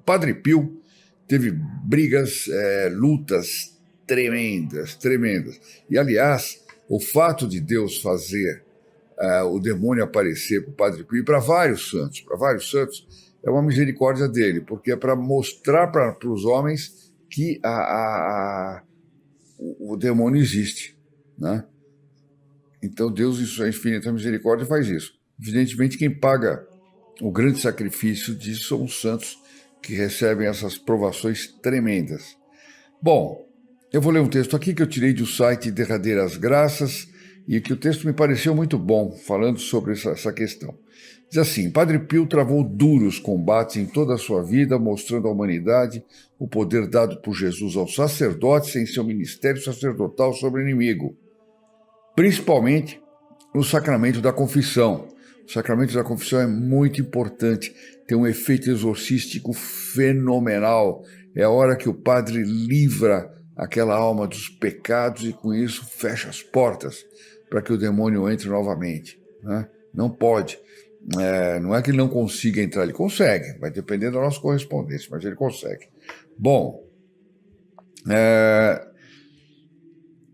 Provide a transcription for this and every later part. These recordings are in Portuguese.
Padre Pio teve brigas, lutas tremendas. E, aliás, o fato de Deus fazer o demônio aparecer para o Padre Pio e para vários santos, é uma misericórdia dele, porque é para mostrar para os homens que o demônio existe, né? Então Deus, em sua infinita misericórdia, faz isso. Evidentemente, quem paga o grande sacrifício disso são os santos que recebem essas provações tremendas. Bom, eu vou ler um texto aqui que eu tirei do site Derradeiras Graças e que o texto me pareceu muito bom, falando sobre essa questão. Diz assim: Padre Pio travou duros combates em toda a sua vida, mostrando à humanidade o poder dado por Jesus aos sacerdotes em seu ministério sacerdotal sobre o inimigo, principalmente no sacramento da confissão. O sacramento da confissão é muito importante, tem um efeito exorcístico fenomenal. É a hora que o padre livra aquela alma dos pecados e com isso fecha as portas para que o demônio entre novamente, né? Não pode. Não é que ele não consiga entrar, ele consegue, vai depender da nossa correspondência, mas ele consegue. Bom,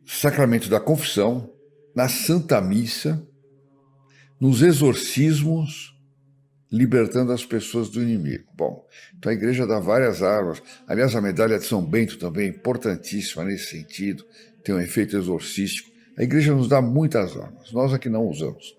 sacramento da confissão, na Santa Missa, nos exorcismos, libertando as pessoas do inimigo. Bom, então a igreja dá várias armas. Aliás, a medalha de São Bento também é importantíssima nesse sentido, tem um efeito exorcístico. A igreja nos dá muitas armas, nós aqui não usamos.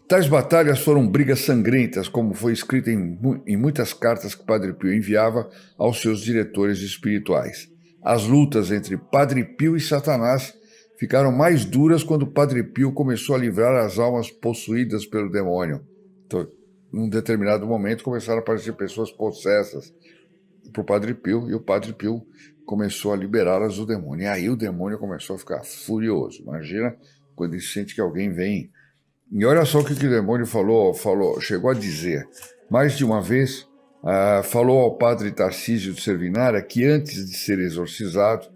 Tais batalhas foram brigas sangrentas, como foi escrito em muitas cartas que Padre Pio enviava aos seus diretores espirituais. As lutas entre Padre Pio e Satanás ficaram mais duras quando Padre Pio começou a livrar as almas possuídas pelo demônio. Então, num determinado momento, começaram a aparecer pessoas possessas para o Padre Pio, e o Padre Pio começou a liberá-las do demônio. E aí o demônio começou a ficar furioso. Imagina quando ele sente que alguém vem. E olha só o que o demônio chegou a dizer. Mais de uma vez, falou ao padre Tarcísio de Servinara que antes de ser exorcizado,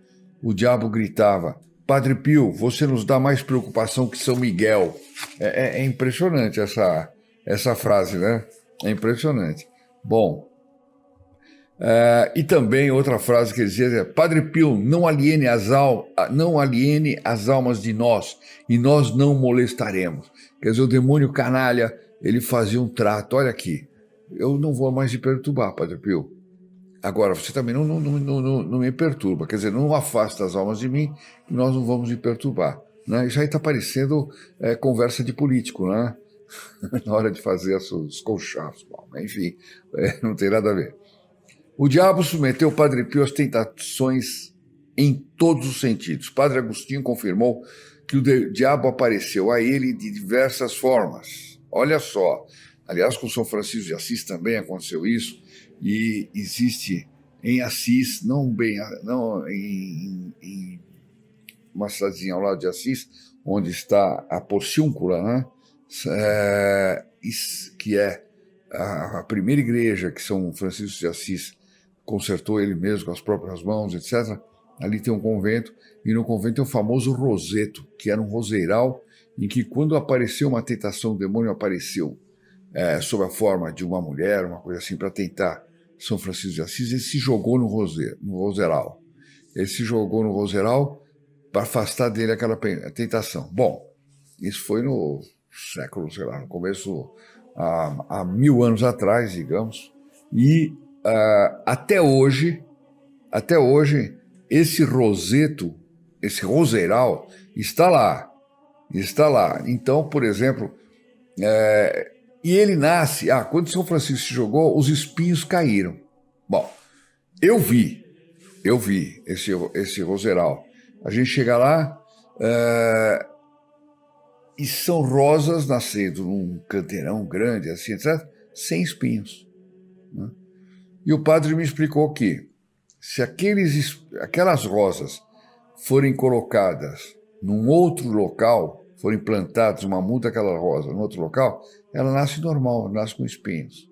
o diabo gritava: Padre Pio, você nos dá mais preocupação que São Miguel. É impressionante essa frase, né? É impressionante. Bom, e também outra frase que ele dizia é: Padre Pio, não aliene as almas de nós, e nós não molestaremos. Quer dizer, o demônio canalha, ele fazia um trato. Olha aqui, eu não vou mais te perturbar, Padre Pio. Agora, você também não me perturba. Quer dizer, não afasta as almas de mim, e nós não vamos me perturbar. Né? Isso aí está parecendo conversa de político, né? Na hora de fazer os conchavos. Enfim, não tem nada a ver. O diabo submeteu o Padre Pio às tentações em todos os sentidos. Padre Agostinho confirmou que o diabo apareceu a ele de diversas formas. Olha só. Aliás, com São Francisco de Assis também aconteceu isso, e existe em Assis, não em uma cidadezinha ao lado de Assis, onde está a Porciúncula, né? Que é a primeira igreja que São Francisco de Assis consertou ele mesmo com as próprias mãos, etc. Ali tem um convento, e no convento tem o famoso roseto, que era um roseiral em que, quando apareceu uma tentação, o demônio apareceu sob a forma de uma mulher, uma coisa assim, para tentar São Francisco de Assis. Ele se jogou no roseiral. Ele se jogou no roseiral para afastar dele aquela tentação. Bom, isso foi no século, sei lá, no começo, há 1000 anos atrás, digamos, e até hoje, esse roseto, esse roseiral, está lá. Então, por exemplo, e ele nasce, quando São Francisco se jogou, os espinhos caíram. Bom, eu vi esse roseiral. A gente chega lá, e são rosas nascendo num canteirão grande, assim, etc., sem espinhos, né? E o padre me explicou que, se aquelas rosas forem colocadas num outro local, forem plantadas, uma muda aquela rosa num outro local, ela nasce normal, ela nasce com espinhos,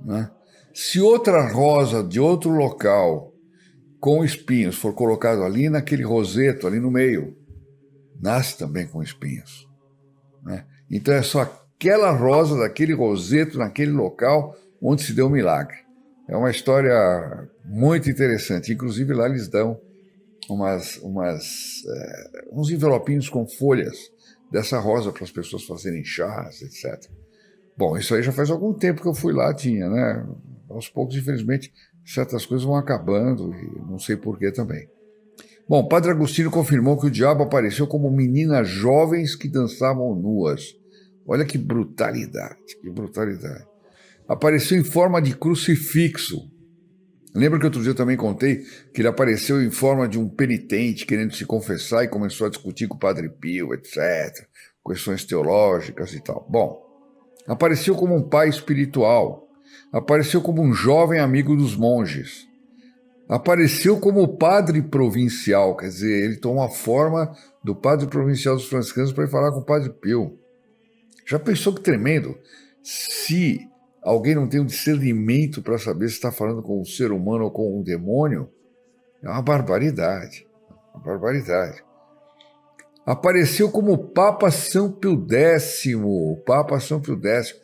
né? Se outra rosa de outro local com espinhos for colocado ali naquele roseto, ali no meio, nasce também com espinhos, né? Então é só aquela rosa daquele roseto naquele local onde se deu um milagre. É uma história muito interessante. Inclusive, lá eles dão uns envelopinhos com folhas dessa rosa para as pessoas fazerem chás, etc. Bom, isso aí já faz algum tempo que eu fui lá, tinha, né? Aos poucos, infelizmente, certas coisas vão acabando e não sei porquê também. Bom, Padre Agostinho confirmou que o diabo apareceu como meninas jovens que dançavam nuas. Olha que brutalidade, que brutalidade. Apareceu em forma de crucifixo. Lembra que outro dia eu também contei que ele apareceu em forma de um penitente querendo se confessar e começou a discutir com o Padre Pio, etc. Questões teológicas e tal. Bom, apareceu como um pai espiritual. Apareceu como um jovem amigo dos monges. Apareceu como padre provincial, quer dizer, ele tomou a forma do padre provincial dos franciscanos para ir falar com o Padre Pio. Já pensou que tremendo? Se alguém não tem um discernimento para saber se está falando com um ser humano ou com um demônio, é uma barbaridade. Uma barbaridade. Apareceu como Papa São Pio X, o Papa São Pio X,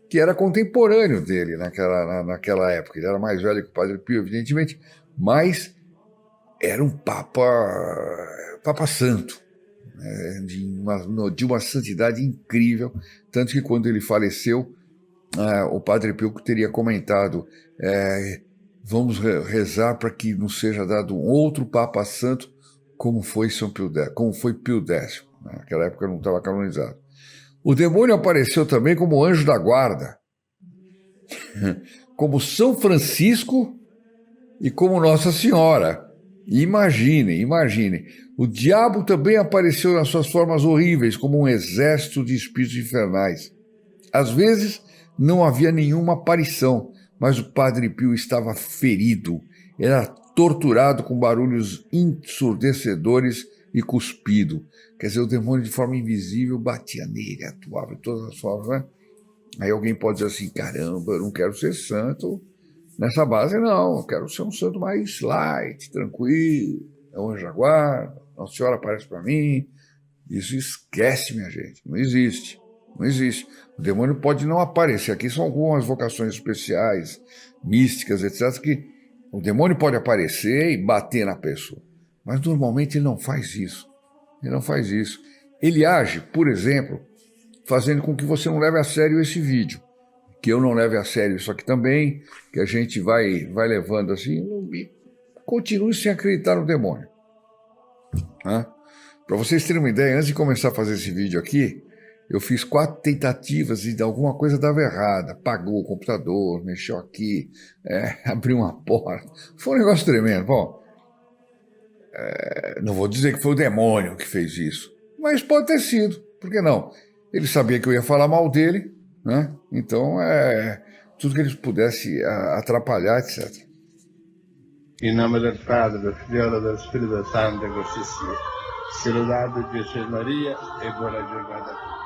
que era contemporâneo dele naquela época. Ele era mais velho que o Padre Pio, evidentemente, mas era um Papa Santo, né, de uma santidade incrível, tanto que quando ele faleceu, o Padre Pio teria comentado, vamos rezar para que nos seja dado um outro Papa Santo, como foi Pio X. Naquela época não estava canonizado. O demônio apareceu também como anjo da guarda, como São Francisco e como Nossa Senhora. Imagine. O diabo também apareceu nas suas formas horríveis, como um exército de espíritos infernais. Às vezes, não havia nenhuma aparição, mas o Padre Pio estava ferido, era torturado com barulhos ensurdecedores e cuspido. Quer dizer, o demônio de forma invisível batia nele, atuava de todas as formas, né? Aí alguém pode dizer assim, caramba, eu não quero ser santo nessa base, não, eu quero ser um santo mais light, tranquilo, é um anjo da guarda, Nossa Senhora aparece para mim. Isso esquece, minha gente, não existe. Não existe. O demônio pode não aparecer. Aqui são algumas vocações especiais, místicas, etc., que o demônio pode aparecer e bater na pessoa. Mas normalmente ele não faz isso. Ele não faz isso. Ele age, por exemplo, fazendo com que você não leve a sério esse vídeo. Que eu não leve a sério isso aqui também, que a gente vai levando assim, e continue sem acreditar no demônio. Para vocês terem uma ideia, antes de começar a fazer esse vídeo aqui, eu fiz 4 tentativas e alguma coisa dava errada. Apagou o computador, mexeu aqui, abriu uma porta. Foi um negócio tremendo. Bom, não vou dizer que foi o demônio que fez isso, mas pode ter sido. Por que não? Ele sabia que eu ia falar mal dele, né? Então, tudo que ele pudesse atrapalhar, etc. Em nome do Padre, do Filho e do Espírito Santo, così sia. Se lodato Gesù e Maria e buona giornata.